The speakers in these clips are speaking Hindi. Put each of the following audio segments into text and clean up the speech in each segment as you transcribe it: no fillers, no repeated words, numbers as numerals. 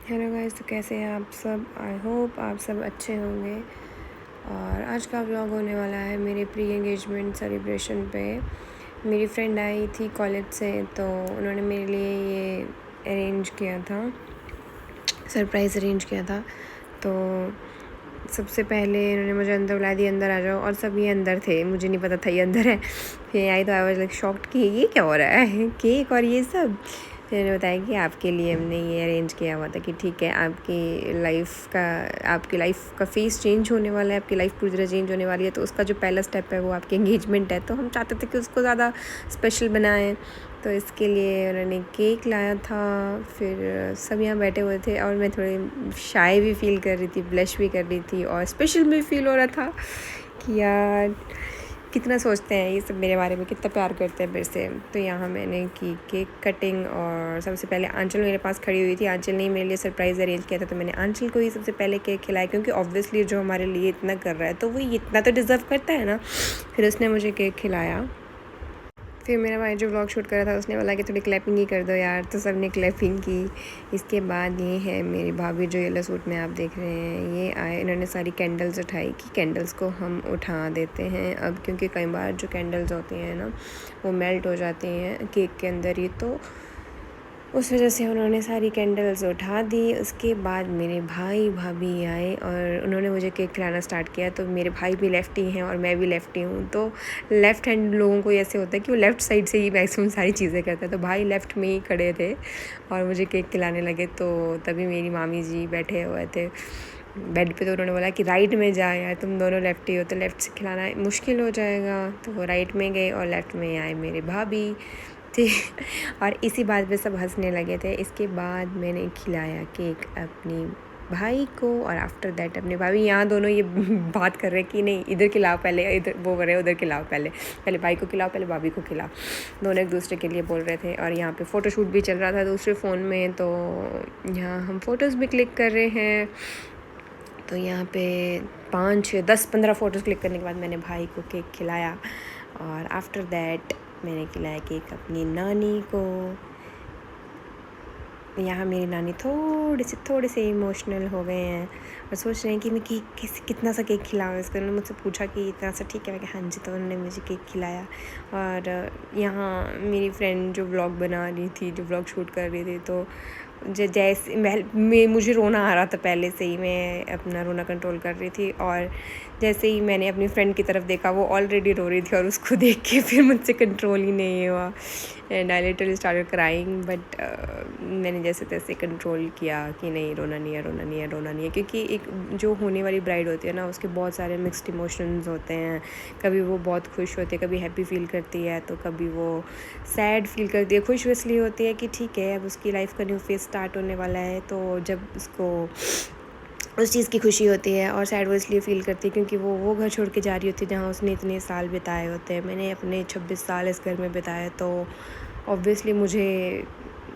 हेलो गाइस, तो कैसे हैं आप सब। आई होप आप सब अच्छे होंगे। और आज का व्लॉग होने वाला है मेरे प्री एंगेजमेंट सेलिब्रेशन पे। मेरी फ्रेंड आई थी कॉलेज से, तो उन्होंने मेरे लिए ये अरेंज किया था, सरप्राइज़ अरेंज किया था। तो सबसे पहले इन्होंने मुझे अंदर बुला दिया, अंदर आ जाओ, और सब ये अंदर थे, मुझे नहीं पता था ये अंदर है। फिर आई तो आई वाज लाइक शॉक्ड कि ये क्या हो रहा है, केक और ये सब। फिर मैंने बताया कि आपके लिए हमने ये अरेंज किया हुआ था कि ठीक है, आपकी लाइफ का फेस चेंज होने वाला है, आपकी लाइफ पूरी तरह चेंज होने वाली है। तो उसका जो पहला स्टेप है वो आपकी एंगेजमेंट है, तो हम चाहते थे कि उसको ज़्यादा स्पेशल बनाएं। तो इसके लिए उन्होंने केक लाया था। फिर सब यहाँ बैठे हुए थे और मैं थोड़ी शाय भी फील कर रही थी, ब्लश भी कर रही थी, और स्पेशल भी फील हो रहा था कि यार कितना सोचते हैं ये सब मेरे बारे में, कितना प्यार करते हैं मेरे से। तो यहाँ मैंने की केक कटिंग, और सबसे पहले आंचल मेरे पास खड़ी हुई थी। आंचल ने मेरे लिए सरप्राइज़ अरेंज किया था, तो मैंने आंचल को ही सबसे पहले केक खिलाया, क्योंकि ऑब्वियसली जो हमारे लिए इतना कर रहा है तो वो इतना तो डिज़र्व करता है ना। फिर उसने मुझे केक खिलाया। फिर मेरा भाई जो व्लॉग शूट कर रहा था उसने बोला कि थोड़ी क्लैपिंग ही कर दो यार, तो सब ने क्लैपिंग की। इसके बाद ये है मेरी भाभी जो येलो सूट में आप देख रहे हैं, ये आए, इन्होंने सारी कैंडल्स उठाई कि कैंडल्स को हम उठा देते हैं अब, क्योंकि कई बार जो कैंडल्स होती हैं ना वो मेल्ट हो जाती हैं केक के अंदर ही, तो उस वजह से उन्होंने सारी कैंडल्स उठा दी। उसके बाद मेरे भाई भाभी आए और उन्होंने मुझे केक खिलाना स्टार्ट किया। तो मेरे भाई भी लेफ़्टी हैं और मैं भी लेफ़्टी हूँ, तो लेफ़्ट हैंड लोगों को ऐसे होता है कि वो लेफ़्ट साइड से ही मैक्सिमम सारी चीज़ें करते हैं। तो भाई लेफ़्ट में ही खड़े थे और मुझे केक खिलाने लगे। तो तभी मेरी मामी जी बैठे हुए थे बेड पे, तो उन्होंने बोला कि राइट में जा यार, तुम दोनों लेफ़्टी हो तो लेफ़्ट से खिलाना मुश्किल हो जाएगा। तो वो राइट में गए और लेफ़्ट में आए मेरे भाभी थे। और इसी बात पे सब हंसने लगे थे। इसके बाद मैंने खिलाया केक अपनी भाई को, और आफ्टर दैट अपने भाभी। यहाँ दोनों ये बात कर रहे हैं कि नहीं इधर खिलाओ पहले, इधर वो कर रहे उधर खिलाओ, पहले भाई को खिलाओ, पहले भाभी को खिलाओ। दोनों एक दूसरे के लिए बोल रहे थे। और यहाँ पे फ़ोटोशूट भी चल रहा था दूसरे फ़ोन में, तो यहाँ हम फ़ोटोज़ भी क्लिक कर रहे हैं। तो यहाँ पे 5, 6, 10, 15 फ़ोटोज़ क्लिक करने के बाद मैंने भाई को केक खिलाया। और आफ्टर दैट मैंने खिलाया केक अपनी नानी को। यहाँ मेरी नानी थोड़े से इमोशनल हो गए हैं और सोच रहे हैं कि मैं केक कितना सा केक खिलाऊँ इसको। उन्होंने मुझसे पूछा कि इतना सा ठीक है, मैं कहा हाँ जी। तो उन्होंने मुझे केक खिलाया। और यहाँ मेरी फ्रेंड जो व्लॉग बना रही थी, जो व्लॉग शूट कर रही थी, तो जैसे मुझे रोना आ रहा था पहले से ही, मैं अपना रोना कंट्रोल कर रही थी। और जैसे ही मैंने अपनी फ्रेंड की तरफ देखा वो ऑलरेडी रो रही थी, और उसको देख के फिर मुझसे कंट्रोल ही नहीं हुआ and I literally started crying. But मैंने जैसे तैसे कंट्रोल किया कि नहीं, रोना नहीं है, क्योंकि एक जो होने वाली ब्राइड होती है ना, उसके बहुत सारे मिक्स्ड इमोशंस होते हैं। कभी वो बहुत खुश होती है, कभी हैप्पी फील करती है, तो कभी वो सैड फील करती है। खुश इसलिए होती है कि ठीक है अब उसकी लाइफ का न्यू फेज स्टार्ट होने वाला है, तो जब उसको उस चीज़ की खुशी होती है। और सैड वो इसलिए फ़ील करती है क्योंकि वो घर छोड़ के जा रही होती है जहाँ उसने इतने साल बिताए होते हैं। मैंने अपने 26 साल इस घर में बिताए, तो ऑब्वियसली मुझे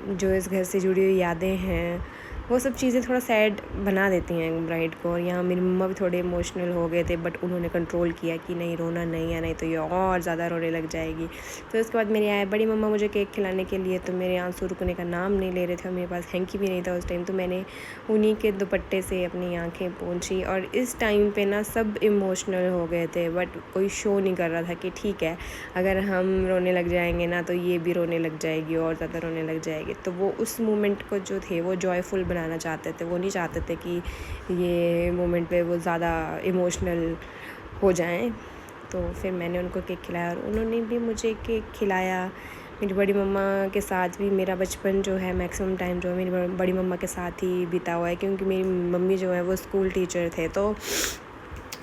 जो इस घर से जुड़ी हुई यादें हैं वो सब चीज़ें थोड़ा सैड बना देती हैं ब्राइड को। और यहाँ मेरी मम्मा भी थोड़े इमोशनल हो गए थे, बट उन्होंने कंट्रोल किया कि नहीं, रोना नहीं है, नहीं तो ये और ज़्यादा रोने लग जाएगी। फिर उसके बाद मेरी आए बड़ी मम्मा मुझे केक खिलाने के लिए, तो मेरे आंसू रुकने का नाम नहीं ले रहे थे और मेरे पास हैंकी भी नहीं था उस टाइम। तो मैंने उन्हीं के दुपट्टे से अपनी आँखें पोंछी। और इस टाइम पे ना सब इमोशनल हो गए थे, बट कोई शो नहीं कर रहा था कि ठीक है अगर हम रोने लग जाएंगे ना तो ये भी रोने लग जाएगी और ज़्यादा रोने लग जाएगी। तो वो उस मोमेंट को जो थे वो जॉयफुल बनाना चाहते थे, वो नहीं चाहते थे कि ये मोमेंट पे वो ज़्यादा इमोशनल हो जाएं। तो फिर मैंने उनको केक खिलाया और उन्होंने भी मुझे केक खिलाया। मेरी बड़ी मम्मा के साथ भी मेरा बचपन जो है, मैक्सिमम टाइम जो है मेरी बड़ी मम्मा के साथ ही बीता हुआ है, क्योंकि मेरी मम्मी जो है वो स्कूल टीचर थे। तो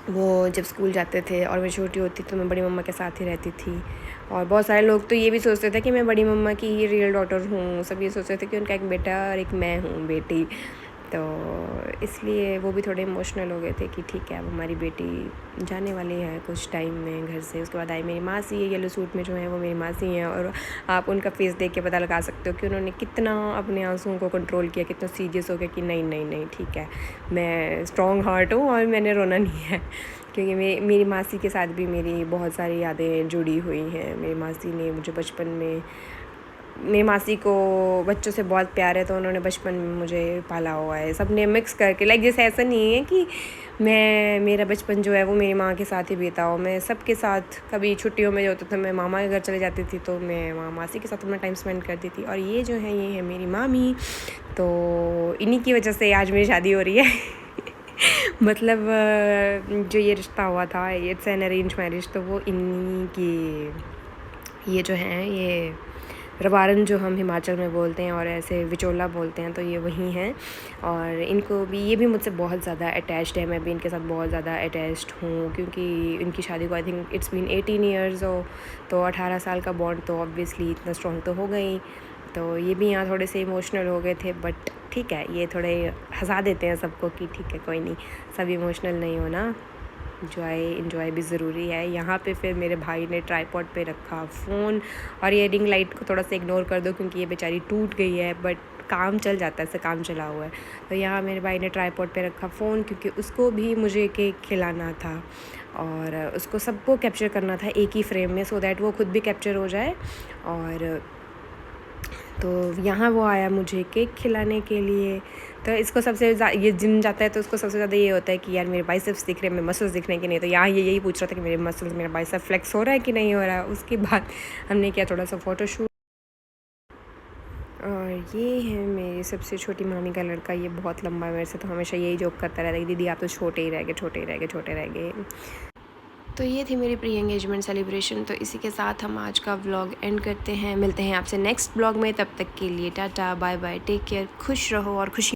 वो जब स्कूल जाते थे और मैं छोटी होती तो मैं बड़ी मम्मा के साथ ही रहती थी। और बहुत सारे लोग तो ये भी सोचते थे कि मैं बड़ी मम्मा की ही रियल डॉटर हूँ। सब ये सोचते थे कि उनका एक बेटा और एक मैं हूँ बेटी। तो इसलिए वो भी थोड़े इमोशनल हो गए थे कि ठीक है अब हमारी बेटी जाने वाली है कुछ टाइम में घर से। उसके बाद आई मेरी मासी, येलो सूट में जो है वो मेरी मासी हैं, और आप उनका फेस देख के पता लगा सकते हो कि उन्होंने कितना अपने आंसुओं को कंट्रोल किया, कितना सीरियस हो गया कि नहीं नहीं नहीं ठीक है, मैं स्ट्रॉन्ग हार्ट हूँ और मैंने रोना नहीं है। क्योंकि मेरी मासी के साथ भी मेरी बहुत सारी यादें जुड़ी हुई हैं। मेरी मासी ने मुझे बचपन में मेरी मासी को बच्चों से बहुत प्यार है, तो उन्होंने बचपन में मुझे पाला हुआ है। सब ने मिक्स करके, लाइक जैसे ऐसा नहीं है कि मेरा बचपन जो है वो मेरी माँ के साथ ही बीता हो। मैं सबके साथ, कभी छुट्टियों में जो होता था मैं मामा के घर चले जाती थी, तो मैं वहाँ मासी के साथ अपना टाइम स्पेंड करती थी। और ये जो है, ये है मेरी मामी। तो इन्हीं की वजह से आज मेरी शादी हो रही है। मतलब जो ये रिश्ता हुआ था, इट्स एन अरेंज मैरिज, तो वो इन्हीं की, ये जो हैं, ये रवारन जो हम हिमाचल में बोलते हैं और ऐसे विचोला बोलते हैं, तो ये वही हैं। और इनको भी, ये भी मुझसे बहुत ज़्यादा अटैच्ड है, मैं भी इनके साथ बहुत ज़्यादा अटैच्ड हूँ, क्योंकि इनकी शादी को I think it's been 18 years हो, तो 18 साल का बॉन्ड तो ऑब्वियसली इतना स्ट्रॉन्ग तो हो गई। तो ये भी यहाँ थोड़े से इमोशनल हो गए थे, बट ठीक है, ये थोड़े हंसा देते हैं सबको कि ठीक है कोई नहीं, सब इमोशनल नहीं होना, इंजॉय भी ज़रूरी है। यहाँ पे फिर मेरे भाई ने ट्राईपॉड पे रखा फ़ोन, और ये रिंग लाइट को थोड़ा सा इग्नोर कर दो क्योंकि ये बेचारी टूट गई है, बट काम चल जाता है, ऐसे काम चला हुआ है। तो यहाँ मेरे भाई ने ट्राईपॉड पे रखा फ़ोन, क्योंकि उसको भी मुझे केक खिलाना था और उसको सबको कैप्चर करना था एक ही फ्रेम में, सो दैट वो खुद भी कैप्चर हो जाए। और तो यहाँ वो आया मुझे केक खिलाने के लिए। तो इसको सबसे ये जिम जाता है तो उसको सबसे ज़्यादा ये होता है कि यार मेरे बाइसेप्स दिख रहे हैं, मेरे मसल्स दिख रहे हैं कि नहीं। तो यहाँ ये यही पूछ रहा था कि मेरे मसल्स, मेरा बाइसेप फ्लेक्स हो रहा है कि नहीं हो रहा है। उसके बाद हमने किया थोड़ा सा फ़ोटोशूट। और ये है मेरी सबसे छोटी मामी का लड़का, ये बहुत लंबा है मेरे से, तो हमेशा यही जोक करता रहता है कि दीदी आप तो छोटे ही रह गए, छोटे ही रह गए, छोटे रह गए। तो ये थी मेरी प्री एंगेजमेंट सेलिब्रेशन। तो इसी के साथ हम आज का व्लॉग एंड करते हैं। मिलते हैं आपसे नेक्स्ट व्लॉग में, तब तक के लिए tata bye bye, take care, खुश रहो और खुशी